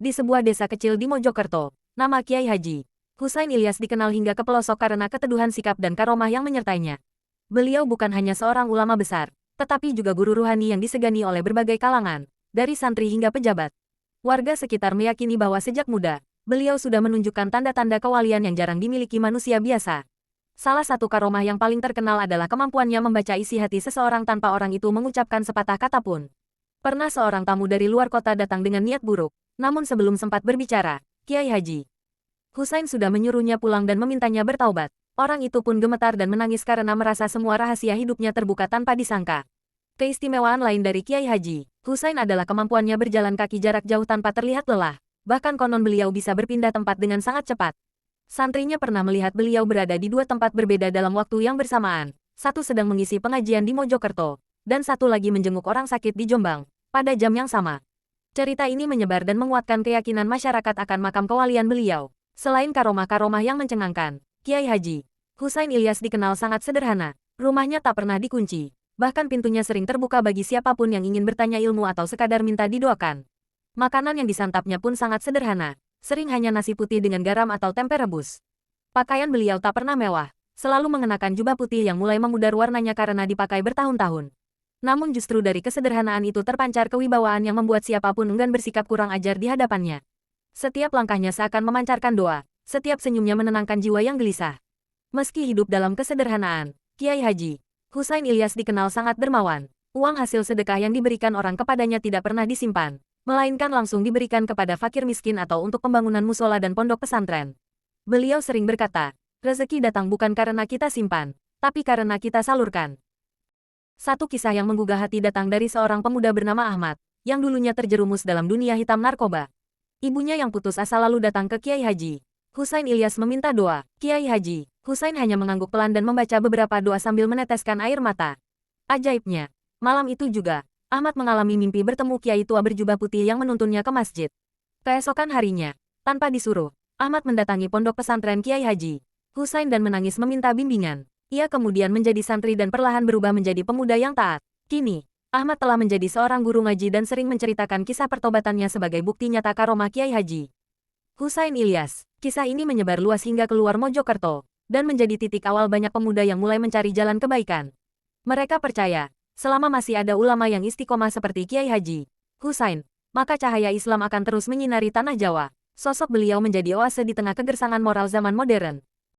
di sebuah desa kecil di Mojokerto, nama Kiai Haji Husain Ilyas dikenal hingga ke pelosok karena keteduhan sikap dan karomah yang menyertainya. Beliau bukan hanya seorang ulama besar, tetapi juga guru ruhani yang disegani oleh berbagai kalangan, dari santri hingga pejabat. Warga sekitar meyakini bahwa sejak muda, beliau sudah menunjukkan tanda-tanda kewalian yang jarang dimiliki manusia biasa. Salah satu karomah yang paling terkenal adalah kemampuannya membaca isi hati seseorang tanpa orang itu mengucapkan sepatah kata pun. Pernah seorang tamu dari luar kota datang dengan niat buruk, namun sebelum sempat berbicara, Kiai Haji Husain sudah menyuruhnya pulang dan memintanya bertaubat. Orang itu pun gemetar dan menangis karena merasa semua rahasia hidupnya terbuka tanpa disangka. Keistimewaan lain dari Kiai Haji Husain adalah kemampuannya berjalan kaki jarak jauh tanpa terlihat lelah. Bahkan konon beliau bisa berpindah tempat dengan sangat cepat. Santrinya pernah melihat beliau berada di dua tempat berbeda dalam waktu yang bersamaan. Satu sedang mengisi pengajian di Mojokerto, dan satu lagi menjenguk orang sakit di Jombang, pada jam yang sama. Cerita ini menyebar dan menguatkan keyakinan masyarakat akan makam kewalian beliau. Selain karomah-karomah yang mencengangkan, Kiai Haji Husain Ilyas dikenal sangat sederhana. Rumahnya tak pernah dikunci. Bahkan pintunya sering terbuka bagi siapapun yang ingin bertanya ilmu atau sekadar minta didoakan. Makanan yang disantapnya pun sangat sederhana. Sering hanya nasi putih dengan garam atau tempe rebus. Pakaian beliau tak pernah mewah. Selalu mengenakan jubah putih yang mulai memudar warnanya karena dipakai bertahun-tahun. Namun justru dari kesederhanaan itu terpancar kewibawaan yang membuat siapapun enggan bersikap kurang ajar di hadapannya. Setiap langkahnya seakan memancarkan doa. Setiap senyumnya menenangkan jiwa yang gelisah. Meski hidup dalam kesederhanaan, Kiai Haji Husain Ilyas dikenal sangat dermawan. Uang hasil sedekah yang diberikan orang kepadanya tidak pernah disimpan, melainkan langsung diberikan kepada fakir miskin atau untuk pembangunan musola dan pondok pesantren. Beliau sering berkata, rezeki datang bukan karena kita simpan, tapi karena kita salurkan. Satu kisah yang menggugah hati datang dari seorang pemuda bernama Ahmad, yang dulunya terjerumus dalam dunia hitam narkoba. Ibunya yang putus asa lalu datang ke Kiai Haji Husain Ilyas meminta doa. Kiai Haji Husain hanya mengangguk pelan dan membaca beberapa doa sambil meneteskan air mata. Ajaibnya, malam itu juga, Ahmad mengalami mimpi bertemu Kiai tua berjubah putih yang menuntunnya ke masjid. Keesokan harinya, tanpa disuruh, Ahmad mendatangi pondok pesantren Kiai Haji Husain dan menangis meminta bimbingan. Ia kemudian menjadi santri dan perlahan berubah menjadi pemuda yang taat. Kini, Ahmad telah menjadi seorang guru ngaji dan sering menceritakan kisah pertobatannya sebagai bukti nyata karomah Kiai Haji Husain Ilyas. Kisah ini menyebar luas hingga keluar Mojokerto, dan menjadi titik awal banyak pemuda yang mulai mencari jalan kebaikan. Mereka percaya, selama masih ada ulama yang istiqomah seperti Kiai Haji Husain, maka cahaya Islam akan terus menyinari tanah Jawa. Sosok beliau menjadi oase di tengah kegersangan moral zaman modern.